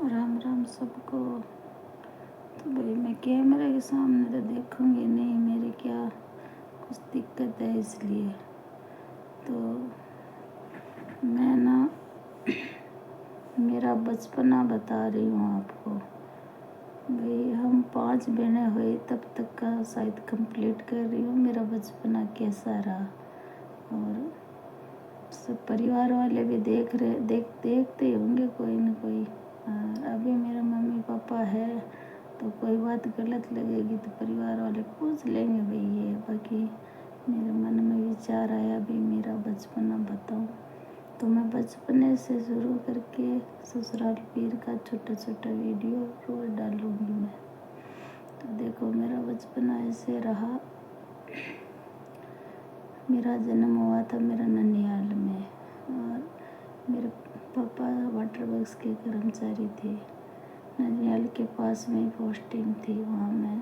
राम राम सबको। तो भाई मैं कैमरे के सामने तो देखूंगी नहीं, मेरी क्या कुछ दिक्कत है, इसलिए तो मैं ना मेरा बचपना बता रही हूँ आपको। भाई हम 5 बहनें हुई तब तक का शायद कंप्लीट कर रही हूँ, मेरा बचपना कैसा रहा। और सब परिवार वाले भी देखते ही होंगे कोई ना कोई। और अभी मेरा मम्मी पापा है तो कोई बात गलत लगेगी तो परिवार वाले पूछ लेंगे भाई ये। बाकी मेरे मन में विचार आया अभी मेरा बचपना बताऊं, तो मैं बचपने से शुरू करके ससुराल पीर का छोटा छोटा वीडियो रोज डालूंगी मैं। तो देखो मेरा बचपना ऐसे रहा। मेरा जन्म हुआ था मेरा ननिहाल में, और मेरे पापा वाटर वर्क्स के कर्मचारी थे। ननिहाल के पास में ही पोस्टिंग थी, वहाँ मैं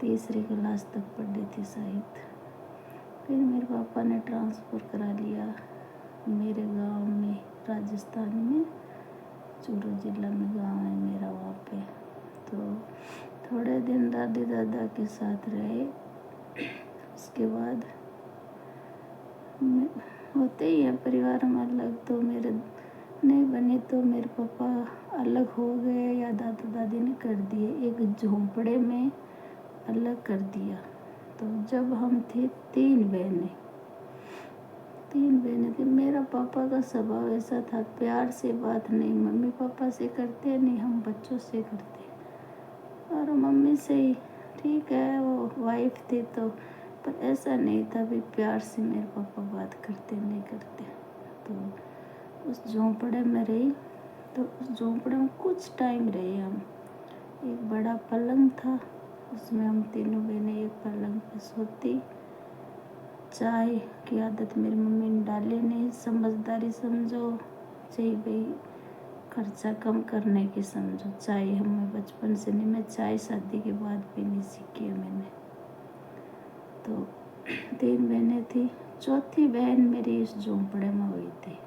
तीसरी क्लास तक पढ़ी थी शायद। फिर मेरे पापा ने ट्रांसफ़र करा लिया मेरे गांव में, राजस्थान में, चूरू जिला में गांव है मेरा वहाँ पे। तो थोड़े दिन दादी दादा के साथ रहे, उसके बाद होते ही है परिवार में अलग। तो मेरे नहीं बने तो मेरे पापा अलग हो गए या दादा दादी ने कर दिए, एक झोंपड़े में अलग कर दिया। तो जब हम थे 3 बहनें थी। मेरा पापा का स्वभाव ऐसा था, प्यार से बात नहीं मम्मी पापा से करते, नहीं हम बच्चों से करते। और मम्मी से ही ठीक है, वो वाइफ थी तो, पर ऐसा नहीं था भी प्यार से मेरे पापा बात करते नहीं करते। तो उस झोंपड़े में रही, तो उस झोंपड़े में कुछ टाइम रहे हम। एक बड़ा पलंग था, उसमें हम तीनों बहनें एक पलंग पे सोती। चाय की आदत मेरी मम्मी ने डाली नहीं, समझदारी समझो, चाहिए भाई खर्चा कम करने की समझो। चाय हमें बचपन से नहीं, मैं चाय शादी के बाद भी नहीं सीखी है मैंने। तो 3 बहनें थी, चौथी बहन मेरी इस झोंपड़े में हुई थी।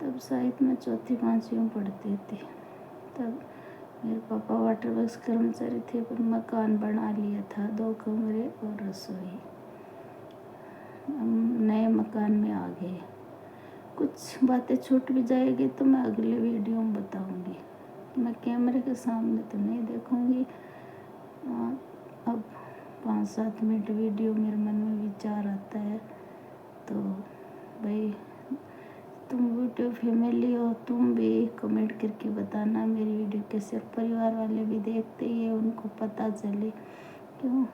तब शायद मैं चौथी पाँचवीं में पढ़ती थी। तब मेरे पापा वाटर वर्क्स कर्मचारी थे, पर मकान बना लिया था, 2 कमरे और रसोई। हम नए मकान में आ गए। कुछ बातें छूट भी जाएगी तो मैं अगले वीडियो में बताऊंगी, मैं कैमरे के सामने तो नहीं देखूंगी। अब 5-7 मिनट वीडियो मेरे मन में विचार आता है तो भाई तुम यूट्यूब फैमिली हो, तुम भी कमेंट करके बताना मेरी वीडियो कैसे। परिवार वाले भी देखते ही है, उनको पता चले क्यों,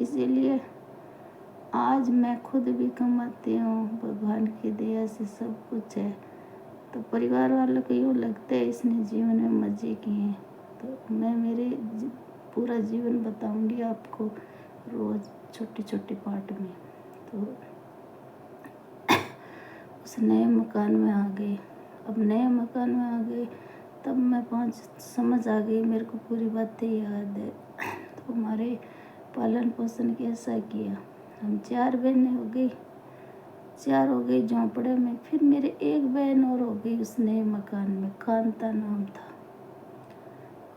इसीलिए आज मैं खुद भी कमाती हूँ, भगवान की दया से सब कुछ है। तो परिवार वालों को यूँ लगता है इसने जीवन में मज़े किए हैं। तो मैं मेरे पूरा जीवन बताऊंगी आपको रोज़ छोटे छोटे पार्ट में। तो उस नए मकान में आ गए। अब नए मकान में आ गए तब मैं 5 समझ आ गई, मेरे को पूरी बातें याद है। तो हमारे पालन पोषण कैसा किया, हम 4 बहनें हो गई, 4 हो गई झोंपड़े में। फिर मेरे एक बहन और हो गई उस नए मकान में, कांता नाम था।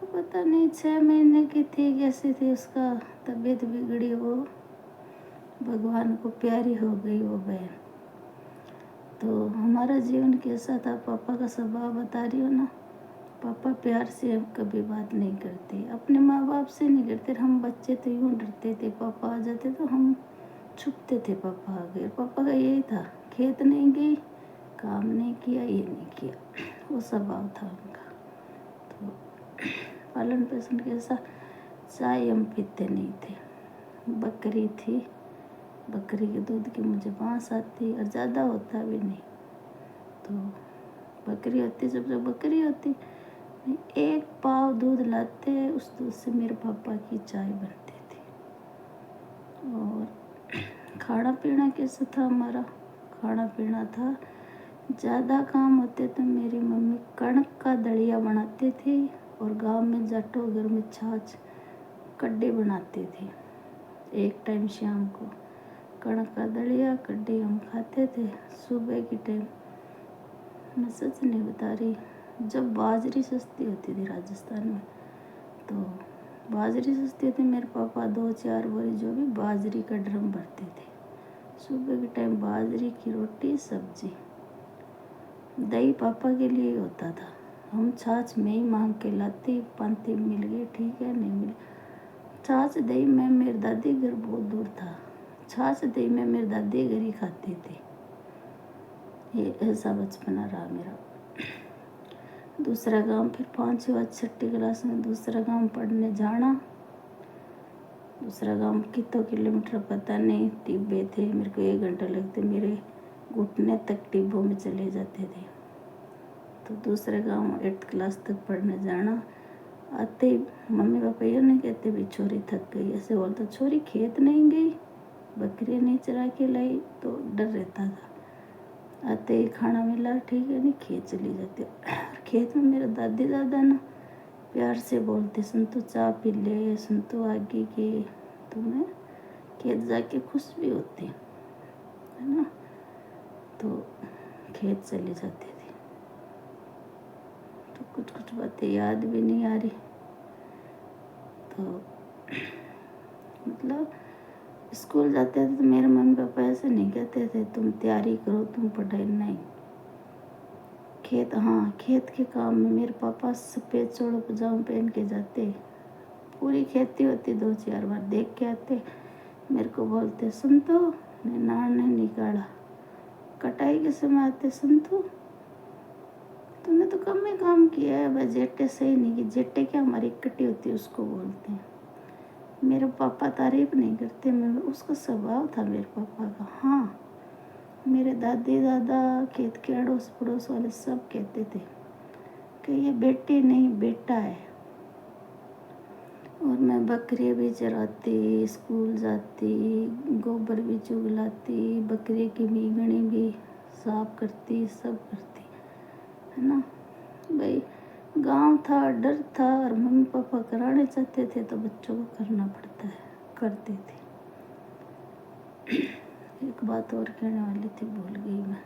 वो पता नहीं 6 महीने की थी, कैसी थी, उसका तबीयत बिगड़ी, वो भगवान को प्यारी हो गई वो बहन। तो हमारा जीवन कैसा था, पापा का स्वभाव बता रही हो ना। पापा प्यार से कभी बात नहीं करते, अपने माँ बाप से नहीं करते। हम बच्चे तो यूँ डरते थे, पापा आ जाते तो हम छुपते थे, पापा आ गए। पापा का यही था, खेत नहीं गई, काम नहीं किया, ये नहीं किया, वो स्वभाव था उनका। तो पालन पोषण कैसा, चाय हम पीते नहीं थे। बकरी थी, बकरी के दूध की मुझे बांस आती और ज़्यादा होता भी नहीं। तो बकरी होती, जब बकरी होती, एक पाव दूध लाते, उस दूध से मेरे पापा की चाय बनती थी। और खाना पीना कैसा था हमारा, खाना पीना था, ज़्यादा काम होते तो मेरी मम्मी कणक का दलिया बनाती थी, और गांव में जाटो घर में छाछ कड्डी बनाती थी। एक टाइम शाम को कणक का दलिया कड्डी हम खाते थे। सुबह की टाइम, मैं सच नहीं बता रही, जब बाजरी सस्ती होती थी राजस्थान में, तो बाजरी सस्ती थी, मेरे पापा 2-4 बोरी जो भी बाजरी का ड्रम भरते थे। सुबह के टाइम बाजरी की रोटी सब्जी। दही पापा के लिए ही होता था। हम छाछ में ही मांग के लाते, पांति मिल गई ठीक है, नहीं मिली। छाछ दही में मेरी दादी घर बहुत दूर था, छाछ दही में मेरी दादी घर ही खाती थी। ये ऐसा बचपना रहा मेरा। दूसरा गांव, फिर 5वीं-6वीं क्लास में दूसरा गांव पढ़ने जाना। दूसरा गांव कितने किलोमीटर पता नहीं, टिब्बे थे, मेरे को 1 घंटा लगते, मेरे घुटने तक टिब्बों में चले जाते थे। तो दूसरे गांव 8th क्लास तक पढ़ने जाना। आते ही मम्मी पापा ये नहीं कहते भी छोरी थक गई, ऐसे बोलता छोरी खेत नहीं गई, बकरी नहीं चरा के लाई, तो डर रहता था। आते ही खाना मिला ठीक है, नहीं खेत चली जाती। खेत में मेरे दादी दादा ना प्यार से बोलते, संतु चाय पी ले, संतु आगे के, तो मैं खेत जाके खुश भी होती है ना। तो खेत चली जाती थी, तो कुछ कुछ बातें याद भी नहीं आ रही। तो मतलब स्कूल जाते थे तो मेरे मम्मी पापा ऐसे नहीं कहते थे तुम तैयारी करो, तुम पढ़ाई नहीं। खेत, हाँ खेत के काम में मेरे पापा सफ़ेद चोड़ो पजामा पहन के जाते, पूरी खेती होती, 2-4 बार देख के आते। मेरे को बोलते संतो ने नाड़ ने निकाला, कटाई के समय आते, संतो तूने तो कम ही काम किया है, भाई जेटे सही नहीं की, जेटे क्या हमारी इकट्ठी होती है उसको बोलते हैं। मेरे पापा तारीफ नहीं करते, मैं उसका स्वभाव था मेरे पापा का। हाँ मेरे दादी दादा खेत के अड़ोस पड़ोस वाले सब कहते थे कि ये बेटी नहीं बेटा है। और मैं बकरी भी चराती, स्कूल जाती, गोबर भी चुगलाती, बकरी की मीगणी भी साफ करती, सब करती है ना। भाई गांव था, डर था, और मम्मी पापा कराने चाहते थे तो बच्चों को करना पड़ता है, करते थे। एक बात और कहने वाली थी, भूल गई मैं,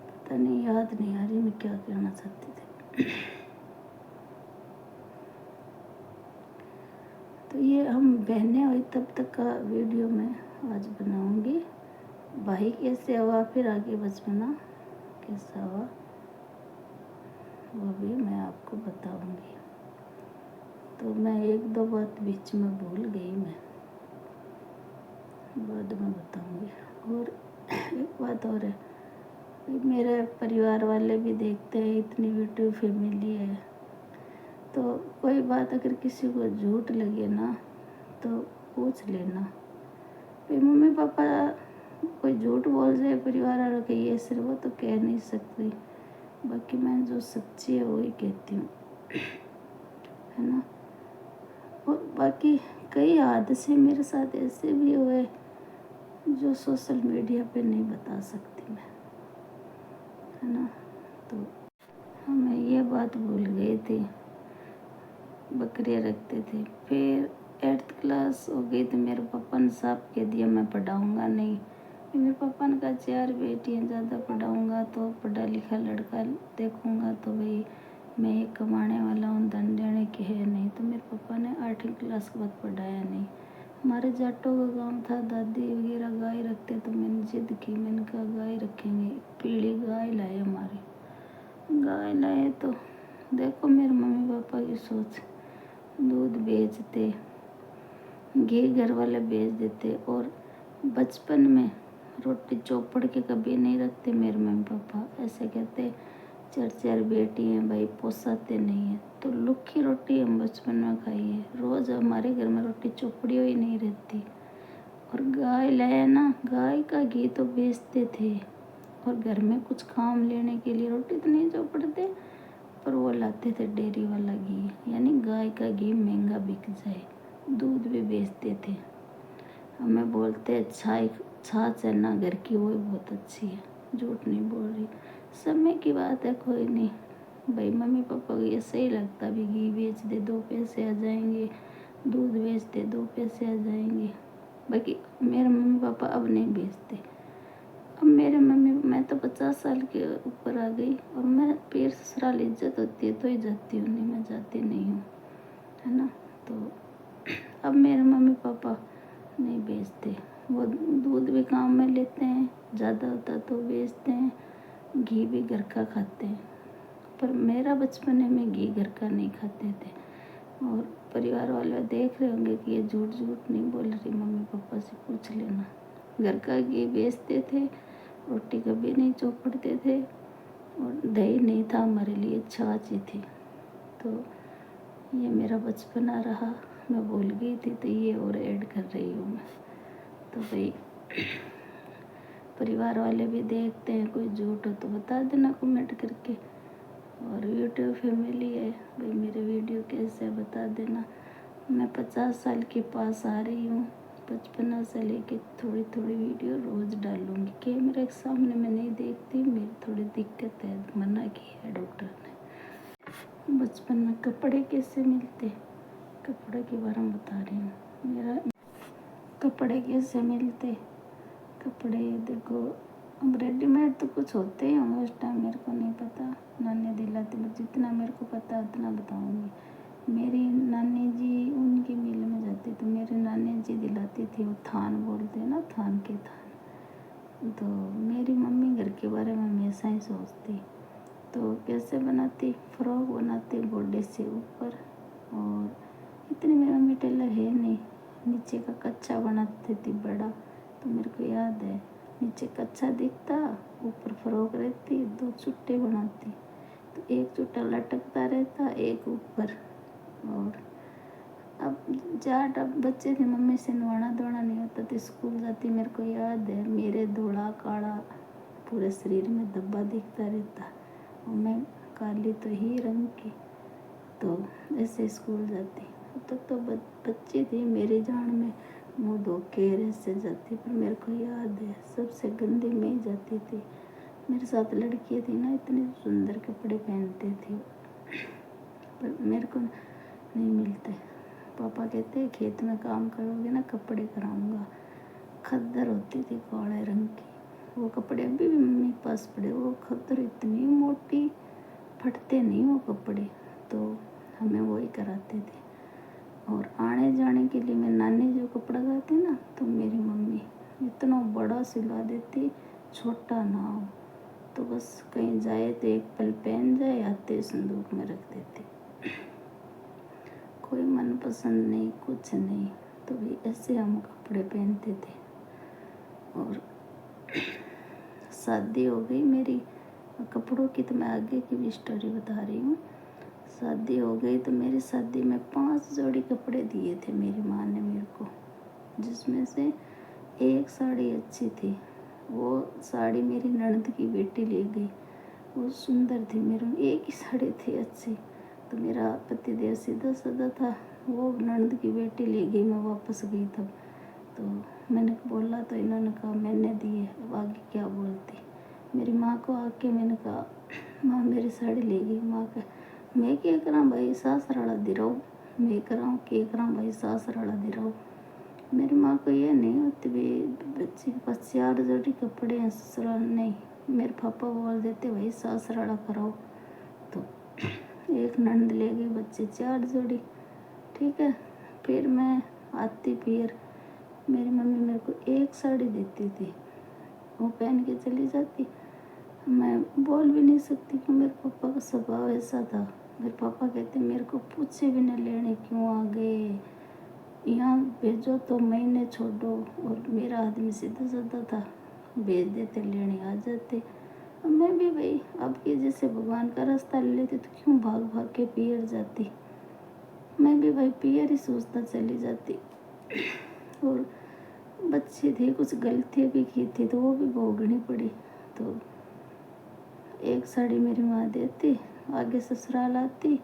पता नहीं, याद नहीं आ रही मैं क्या कहना चाहती थी। तो ये हम बहनें हुई तब तक का वीडियो मैं आज बनाऊंगी। भाई कैसे हुआ, फिर आगे बचपना कैसा हुआ वो भी मैं आपको बताऊंगी। तो मैं 1-2 बात बीच में भूल गई, मैं बाद में बताऊंगी। और एक बात और है, मेरे परिवार वाले भी देखते हैं, इतनी यूट्यूब फैमिली है, तो कोई बात अगर किसी को झूठ लगे ना तो पूछ लेना। भाई मम्मी पापा कोई झूठ बोल जाए परिवार वालों के ये सिर्फ, वो तो कह नहीं सकती, बाकी मैं जो सच्ची है वही कहती हूँ, है ना। और बाकी कई हादसे मेरे साथ ऐसे भी हुए जो सोशल मीडिया पे नहीं बता सकती मैं, है ना। तो मैं ये बात भूल गई थी, बकरियाँ रखते थे। फिर 8th क्लास हो गई तो मेरे पापा ने साफ कह दिया मैं पढ़ाऊँगा नहीं। मेरे पापा ने कहा 4 बेटियाँ, ज़्यादा पढ़ाऊँगा तो पढ़ा लिखा लड़का देखूँगा तो भाई मैं एक कमाने वाला हूँ, धन देने की है नहीं। तो मेरे पापा ने 8वीं क्लास के बाद पढ़ाया नहीं। हमारे जाटों का गांव था, दादी वगैरह गाय रखते, तो मैंने जिद की, मैंने कहा गाय रखेंगे। पीली गाय लाए, हमारे गाय लाए तो देखो मेरे मम्मी पापा की सोच, दूध बेचते, घी घर वाले बेच देते, और बचपन में रोटी चौपड़ के कभी नहीं रखते मेरे मम्मी पापा, ऐसे कहते 4-4 बेटी हैं भाई, पोसाते नहीं है। तो लुक्खी रोटी हम बचपन में खाई है, रोज़ हमारे घर में रोटी चौपड़ी हुई नहीं रहती। और गाय लाया ना, गाय का घी तो बेचते थे, और घर में कुछ काम लेने के लिए रोटी तो नहीं चौपड़ते, पर वो लाते थे डेयरी वाला घी, यानी गाय का घी महंगा बिक जाए। दूध भी बेचते थे। हमें बोलते छाछ है ना घर की, वो बहुत अच्छी है, झूठ नहीं बोल रही, समय की बात है, कोई नहीं भाई। मम्मी पापा को ये सही लगता भी घी बेच दे 2 पैसे आ जाएंगे, दूध बेच दे 2 पैसे आ जाएंगे। बाकी मेरे मम्मी पापा अब नहीं बेचते। अब मेरे मम्मी, मैं तो 50 साल के ऊपर आ गई और मैं फिर ससुराल इज्जत होती है तो ही जाती हूँ, नहीं मैं जाती नहीं हूँ, है ना। तो अब मेरे मम्मी पापा नहीं बेचते, वो दूध भी काम में लेते हैं, ज़्यादा होता तो बेचते हैं, घी भी घर का खाते हैं। पर मेरा बचपने में घी घर का नहीं खाते थे। और परिवार वाले देख रहे होंगे कि ये झूठ झूठ नहीं बोल रही, मम्मी पापा से पूछ लेना। घर का घी बेचते थे, रोटी कभी नहीं चौपड़ते थे, और दही नहीं था हमारे लिए, छाछ ही थी। तो ये मेरा बचपना रहा, मैं भूल गई थी तो ये और ऐड कर रही हूँ मैं। तो भाई परिवार वाले भी देखते हैं, कोई झूठ हो तो बता देना कमेंट करके। और यूट्यूब फैमिली है भाई, मेरे वीडियो कैसे है बता देना। मैं 50 साल के पास आ रही हूँ, 55 से लेके थोड़ी थोड़ी वीडियो रोज़ डालूँगी। कैमरे के सामने मैं नहीं देखती, मेरी थोड़ी दिक्कत है, मना की है डॉक्टर ने। बचपन में कपड़े कैसे मिलते, कपड़े के बारे में बता रही हूँ। मेरा कपड़े कैसे मिलते, कपड़े देखो, अब रेडीमेड तो कुछ होते ही होंगे उस टाइम, मेरे को नहीं पता, नानी दिलाती, मैं जितना मेरे को पता उतना बताऊंगी। मेरी नानी जी उनकी मिल में जाती तो मेरी नानी जी दिलाती थी, वो थान बोलते हैं ना, थान के थान। तो मेरी मम्मी घर के बारे में हमेशा ही सोचती, तो कैसे बनाती, फ्रॉक बनाती बॉडी से ऊपर। और इतनी मेरी मम्मी टेलर है नहीं, नीचे का कच्चा बनाती थी बड़ा, तो मेरे को याद है नीचे कच्चा दिखता, ऊपर फ्रॉक रहती, 2 चुट्टे बनाती, तो एक चुट्टा लटकता रहता, एक ऊपर। और अब जाट अब बच्चे थे, मम्मी से नवाना धोना नहीं होता तो स्कूल जाती, मेरे को याद है मेरे धोला काला पूरे शरीर में धब्बा दिखता रहता, और मैं काली तो ही रंग की, तो ऐसे स्कूल जाती। अब तक तो बच्ची थी, मेरी जान में मुँह धो के ऐसे जाती, पर मेरे को याद है सबसे गंदी मैं ही जाती थी। मेरे साथ लड़कियाँ थी ना, इतने सुंदर कपड़े पहनते थे, पर मेरे को नहीं मिलते। पापा कहते खेत में काम करोगे ना कपड़े कराऊंगा। खद्दर होती थी काले रंग की, वो कपड़े अभी भी मम्मी के पास पड़े, वो खद्दर इतनी मोटी, फटते नहीं वो कपड़े, तो हमें वही कराते थे। और आने जाने के लिए मेरी नानी जो कपड़ा लाती ना, तो मेरी मम्मी इतना बड़ा सिला देती, छोटा ना हो, तो बस कहीं जाए तो एक पल पहन जाए, आते संदूक में रख देती। कोई मनपसंद नहीं, कुछ नहीं, तो भी ऐसे हम कपड़े पहनते थे। और शादी हो गई मेरी, कपड़ों की तो मैं आगे की भी स्टोरी बता रही हूँ। शादी हो गई तो मेरी शादी में 5 जोड़ी कपड़े दिए थे मेरी माँ ने मेरे को, जिसमें से एक साड़ी अच्छी थी, वो साड़ी मेरी ननद की बेटी ले गई, वो सुंदर थी, मेरे एक ही साड़ी थी अच्छी, तो मेरा पतिदेव सीधा साधा था, वो ननद की बेटी ले गई, मैं वापस गई तब। तो मैंने बोला तो इन्होंने कहा मैंने दिए, अब आगे क्या बोलती। मेरी माँ को आके मैंने कहा माँ मेरी साड़ी ले गई, माँ का मैं क्या करा भाई, सासराड़ा दे रहा हूँ, मैं कराऊँ क्या करा भाई, सासराड़ा दे रहा हूँ। मेरी माँ को ये नहीं होती भाई बच्चे के पास 4 जोड़ी कपड़े हैं, ससुराल नहीं, मेरे पापा बोल देते भाई सासराड़ा कराओ। तो एक नंद ले गई, बच्चे 4 जोड़ी, ठीक है। फिर मैं आती, फिर मेरी मम्मी मेरे को एक साड़ी देती थी, वो पहन के चली जाती, मैं बोल भी नहीं सकती कि मेरे पापा का स्वभाव ऐसा था। मेरे पापा कहते मेरे को पूछे भी न लेने क्यों आ गए, यहाँ भेजो तो महीने छोड़ो, और मेरा आदमी सीधा साधा था, भेज देते लेने आ जाते। अब मैं भी भाई अब के जैसे भगवान का रास्ता ले लेती तो क्यों भाग भाग के पियर जाती, मैं भी भाई पियर ही सोचता चली जाती। और बच्ची थी, कुछ गलतियाँ भी की थी तो वो भी भोगनी पड़ी। तो एक साड़ी मेरी माँ देती, आगे ससुराल आती,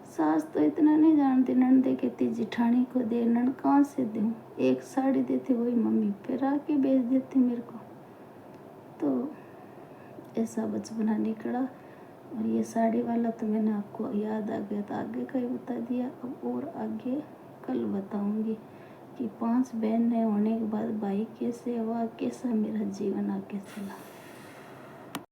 सास तो इतना नहीं जानती, ननदे कहती जिठानी को दे, नन कहाँ से दूँ, एक साड़ी देती वही मम्मी फिर आके बेच देती मेरे को। तो ऐसा बचपना निकला। और ये साड़ी वाला तो मैंने आपको याद आ गया, तो आगे का ही बता दिया, अब और आगे कल बताऊंगी कि 5 बहनें होने के बाद भाई कैसे हुआ, कैसा मेरा जीवन आगे चला।